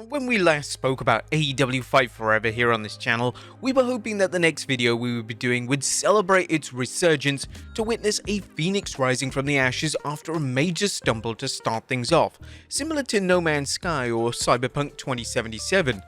When we last spoke about AEW Fight Forever here on this channel, we were hoping that the next video we would be doing would celebrate its resurgence to witness a phoenix rising from the ashes after a major stumble to start things off, similar to No Man's Sky or Cyberpunk 2077.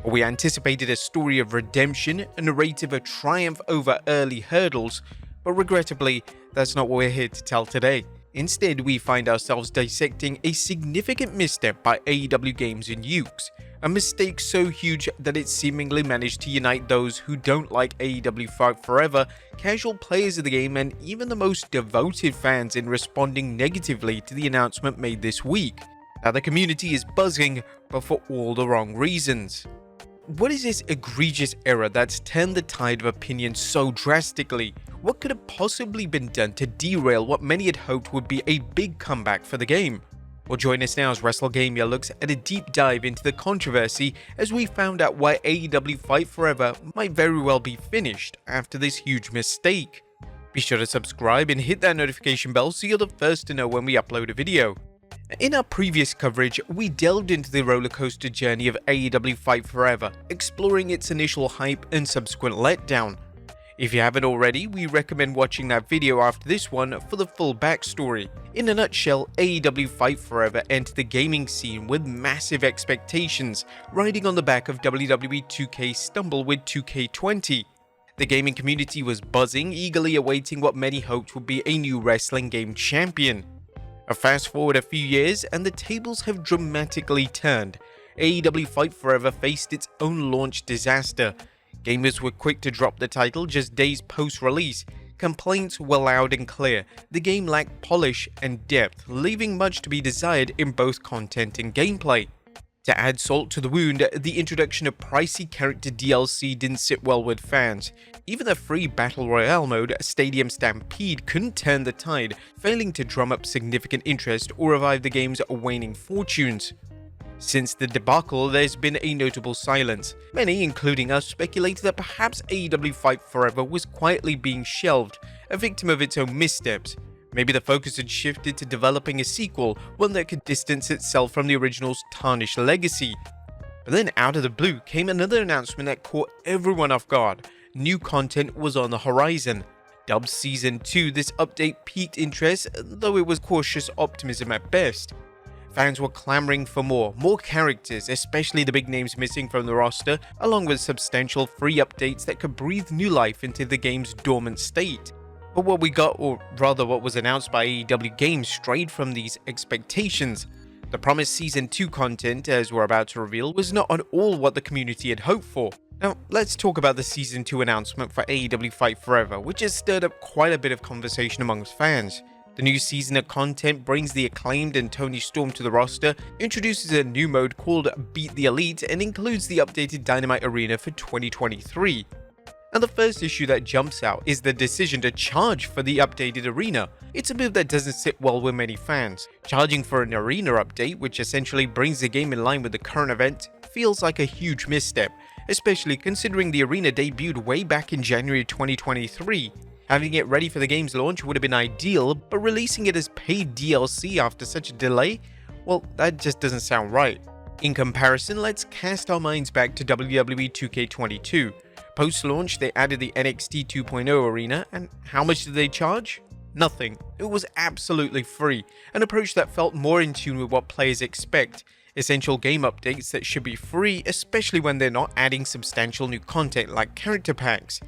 We anticipated a story of redemption, a narrative of triumph over early hurdles, but regrettably, that's not what we're here to tell today. Instead, we find ourselves dissecting a significant misstep by AEW Games and Yuke's, a mistake so huge that it seemingly managed to unite those who don't like AEW Fight Forever, casual players of the game, and even the most devoted fans in responding negatively to the announcement made this week. Now the community is buzzing, but for all the wrong reasons. What is this egregious error that's turned the tide of opinion so drastically? What could have possibly been done to derail what many had hoped would be a big comeback for the game? Well, join us now as WrestleGamia looks at a deep dive into the controversy as we found out why AEW Fight Forever might very well be finished after this huge mistake. Be sure to subscribe and hit that notification bell so you're the first to know when we upload a video. In our previous coverage, we delved into the rollercoaster journey of AEW Fight Forever, exploring its initial hype and subsequent letdown. If you haven't already, we recommend watching that video after this one for the full backstory. In a nutshell, AEW Fight Forever entered the gaming scene with massive expectations, riding on the back of WWE 2K's stumble with 2K20. The gaming community was buzzing, eagerly awaiting what many hoped would be a new wrestling game champion. Fast forward a few years and the tables have dramatically turned. AEW Fight Forever faced its own launch disaster. Gamers were quick to drop the title just days post-release. Complaints were loud and clear. The game lacked polish and depth, leaving much to be desired in both content and gameplay. To add salt to the wound, the introduction of pricey character DLC didn't sit well with fans. Even the free Battle Royale mode, Stadium Stampede, couldn't turn the tide, failing to drum up significant interest or revive the game's waning fortunes. Since the debacle, there's been a notable silence. Many, including us, speculated that perhaps AEW Fight Forever was quietly being shelved, a victim of its own missteps. Maybe the focus had shifted to developing a sequel, one that could distance itself from the original's tarnished legacy. But then out of the blue came another announcement that caught everyone off guard. New content was on the horizon. Dubbed Season 2, this update piqued interest, though it was cautious optimism at best. Fans were clamoring for more characters, especially the big names missing from the roster, along with substantial free updates that could breathe new life into the game's dormant state. But what we got, or rather what was announced by AEW Games, strayed from these expectations. The promised Season 2 content, as we're about to reveal, was not at all what the community had hoped for. Now, let's talk about the Season 2 announcement for AEW Fight Forever, which has stirred up quite a bit of conversation amongst fans. The new season of content brings the acclaimed and Tony Storm to the roster, introduces a new mode called Beat the Elite, and includes the updated Dynamite Arena for 2023. Now the first issue that jumps out is the decision to charge for the updated arena. It's a move that doesn't sit well with many fans. Charging for an arena update, which essentially brings the game in line with the current event, feels like a huge misstep, especially considering the arena debuted way back in January 2023. Having it ready for the game's launch would have been ideal, but releasing it as paid DLC after such a delay? Well, that just doesn't sound right. In comparison, let's cast our minds back to WWE 2K22. Post-launch, they added the NXT 2.0 arena, and how much did they charge? Nothing. It was absolutely free, an approach that felt more in tune with what players expect. Essential game updates that should be free, especially when they're not adding substantial new content like character packs.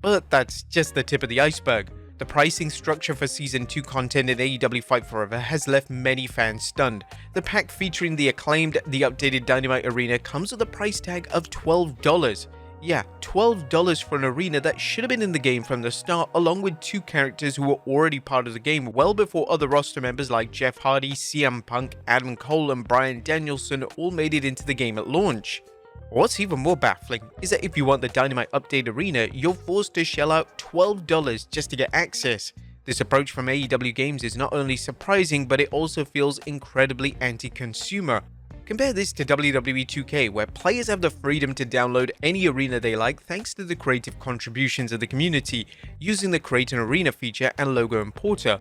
But that's just the tip of the iceberg. The pricing structure for Season 2 content in AEW Fight Forever has left many fans stunned. The pack featuring the acclaimed, the updated Dynamite Arena comes with a price tag of $12. Yeah, $12 for an arena that should have been in the game from the start, along with two characters who were already part of the game well before other roster members like Jeff Hardy, CM Punk, Adam Cole, and Bryan Danielson all made it into the game at launch. What's even more baffling is that if you want the Dynamite Update Arena, you're forced to shell out $12 just to get access. This approach from AEW Games is not only surprising, but it also feels incredibly anti-consumer. Compare this to WWE 2K, where players have the freedom to download any arena they like thanks to the creative contributions of the community, using the Create an Arena feature and logo importer.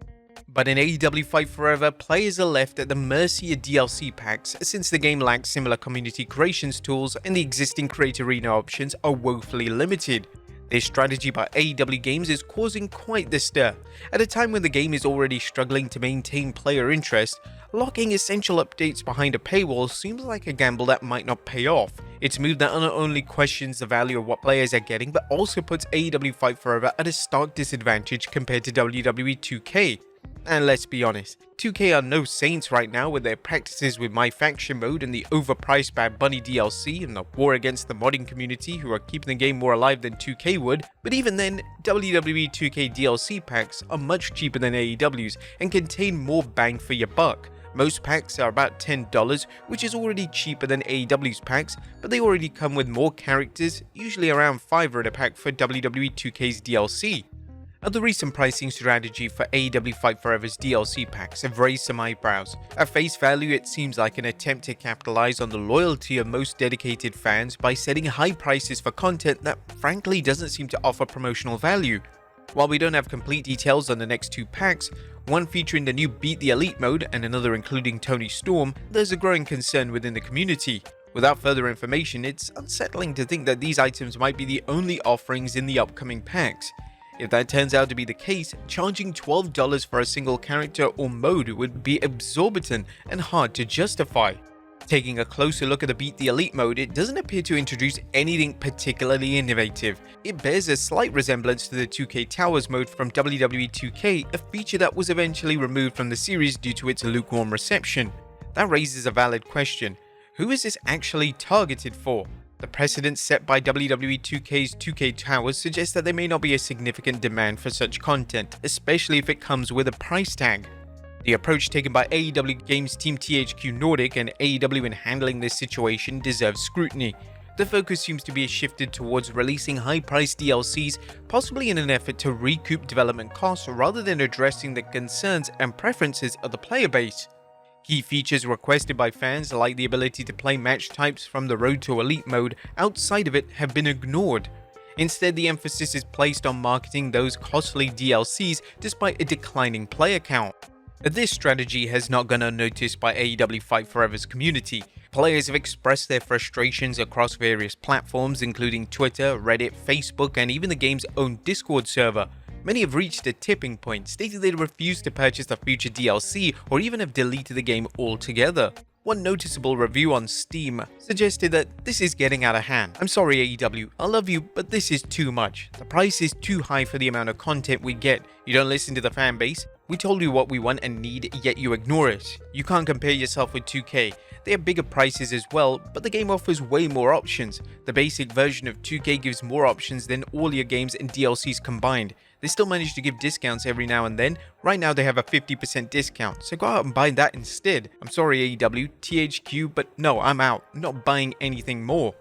But in AEW Fight Forever, players are left at the mercy of DLC packs since the game lacks similar community creations tools and the existing create arena options are woefully limited. This strategy by AEW Games is causing quite the stir. At a time when the game is already struggling to maintain player interest, locking essential updates behind a paywall seems like a gamble that might not pay off. It's a move that not only questions the value of what players are getting, but also puts AEW Fight Forever at a stark disadvantage compared to WWE 2K. And let's be honest, 2K are no saints right now with their practices with My Faction mode and the overpriced Bad Bunny DLC and the war against the modding community who are keeping the game more alive than 2K would, but even then, WWE 2K DLC packs are much cheaper than AEW's and contain more bang for your buck. Most packs are about $10, which is already cheaper than AEW's packs, but they already come with more characters, usually around $5 a pack for WWE 2K's DLC. The recent pricing strategy for AEW Fight Forever's DLC packs have raised some eyebrows. At face value, it seems like an attempt to capitalize on the loyalty of most dedicated fans by setting high prices for content that frankly doesn't seem to offer promotional value. While we don't have complete details on the next two packs, one featuring the new Beat the Elite mode and another including Tony Storm, there's a growing concern within the community. Without further information, it's unsettling to think that these items might be the only offerings in the upcoming packs. If that turns out to be the case, charging $12 for a single character or mode would be exorbitant and hard to justify. Taking a closer look at the Beat the Elite mode, it doesn't appear to introduce anything particularly innovative. It bears a slight resemblance to the 2K Towers mode from WWE 2K, a feature that was eventually removed from the series due to its lukewarm reception. That raises a valid question. Who is this actually targeted for? The precedent set by WWE 2K's 2K Towers suggests that there may not be a significant demand for such content, especially if it comes with a price tag. The approach taken by AEW Games Team THQ Nordic and AEW in handling this situation deserves scrutiny. The focus seems to be shifted towards releasing high-priced DLCs, possibly in an effort to recoup development costs rather than addressing the concerns and preferences of the player base. Key features requested by fans like the ability to play match types from the Road to Elite mode outside of it have been ignored. Instead, the emphasis is placed on marketing those costly DLCs despite a declining player count. This strategy has not gone unnoticed by AEW Fight Forever's community. Players have expressed their frustrations across various platforms including Twitter, Reddit, Facebook, and even the game's own Discord server. Many have reached a tipping point, stating they refuse to purchase the future DLC or even have deleted the game altogether. One noticeable review on Steam suggested that this is getting out of hand. I'm sorry AEW, I love you, but this is too much. The price is too high for the amount of content we get. You don't listen to the fan base. We told you what we want and need, yet you ignore us. You can't compare yourself with 2K. They have bigger prices as well, but the game offers way more options. The basic version of 2K gives more options than all your games and DLCs combined. They still manage to give discounts every now and then. Right now they have a 50% discount, so go out and buy that instead. I'm sorry AEW, THQ, but no, I'm out. I'm not buying anything more.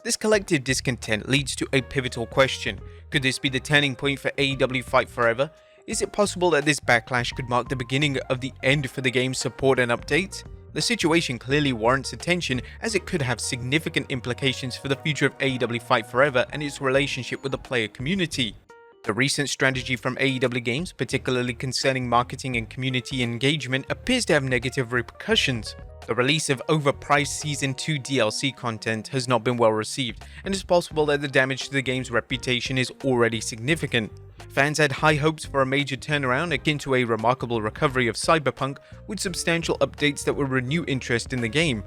This collective discontent leads to a pivotal question. Could this be the turning point for AEW Fight Forever? Is it possible that this backlash could mark the beginning of the end for the game's support and updates? The situation clearly warrants attention as it could have significant implications for the future of AEW Fight Forever and its relationship with the player community. The recent strategy from AEW Games, particularly concerning marketing and community engagement, appears to have negative repercussions. The release of overpriced Season 2 DLC content has not been well received, and it's possible that the damage to the game's reputation is already significant. Fans had high hopes for a major turnaround akin to a remarkable recovery of Cyberpunk, with substantial updates that would renew interest in the game.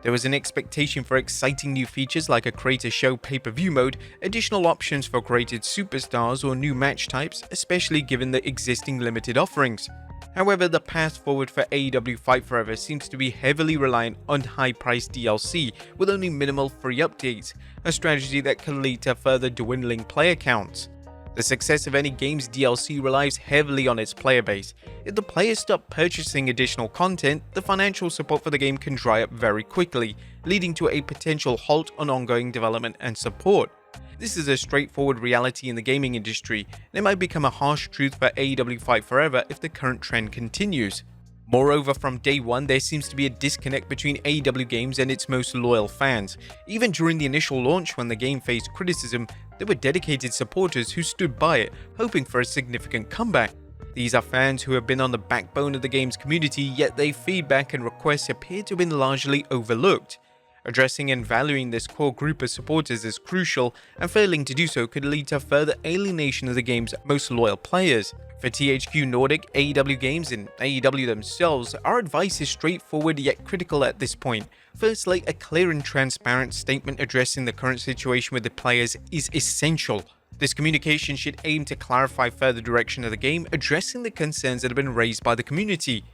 There was an expectation for exciting new features like a creator show pay-per-view mode, additional options for created superstars or new match types, especially given the existing limited offerings. However, the path forward for AEW Fight Forever seems to be heavily reliant on high-priced DLC with only minimal free updates, a strategy that can lead to further dwindling player counts. The success of any game's DLC relies heavily on its player base. If the players stop purchasing additional content, the financial support for the game can dry up very quickly, leading to a potential halt on ongoing development and support. This is a straightforward reality in the gaming industry, and it might become a harsh truth for AEW Fight Forever if the current trend continues. Moreover, from day one, there seems to be a disconnect between AEW Games and its most loyal fans. Even during the initial launch when the game faced criticism, there were dedicated supporters who stood by it, hoping for a significant comeback. These are fans who have been on the backbone of the game's community, yet their feedback and requests appear to have been largely overlooked. Addressing and valuing this core group of supporters is crucial, and failing to do so could lead to further alienation of the game's most loyal players. For THQ Nordic, AEW Games, and AEW themselves, our advice is straightforward yet critical at this point. Firstly, a clear and transparent statement addressing the current situation with the players is essential. This communication should aim to clarify further direction of the game, addressing the concerns that have been raised by the community.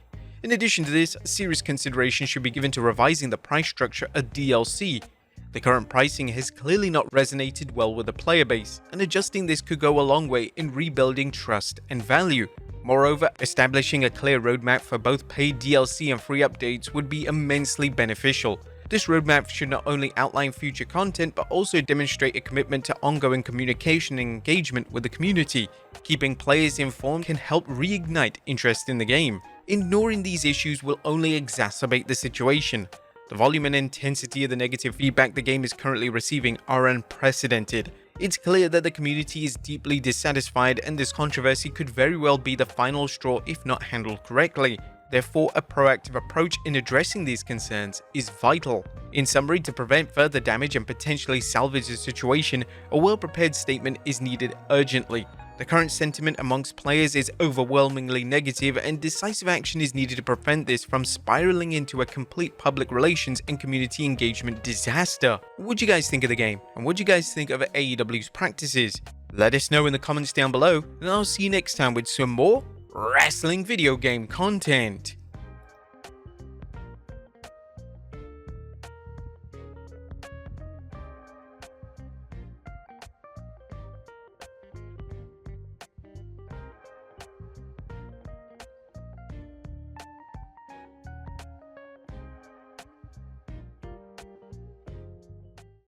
In addition to this, serious consideration should be given to revising the price structure of DLC. The current pricing has clearly not resonated well with the player base, and adjusting this could go a long way in rebuilding trust and value. Moreover, establishing a clear roadmap for both paid DLC and free updates would be immensely beneficial. This roadmap should not only outline future content, but also demonstrate a commitment to ongoing communication and engagement with the community. Keeping players informed can help reignite interest in the game. Ignoring these issues will only exacerbate the situation. The volume and intensity of the negative feedback the game is currently receiving are unprecedented. It's clear that the community is deeply dissatisfied, and this controversy could very well be the final straw if not handled correctly. Therefore, a proactive approach in addressing these concerns is vital. In summary, to prevent further damage and potentially salvage the situation, a well-prepared statement is needed urgently. The current sentiment amongst players is overwhelmingly negative, and decisive action is needed to prevent this from spiraling into a complete public relations and community engagement disaster. What do you guys think of the game? And what do you guys think of AEW's practices? Let us know in the comments down below, and I'll see you next time with some more wrestling video game content.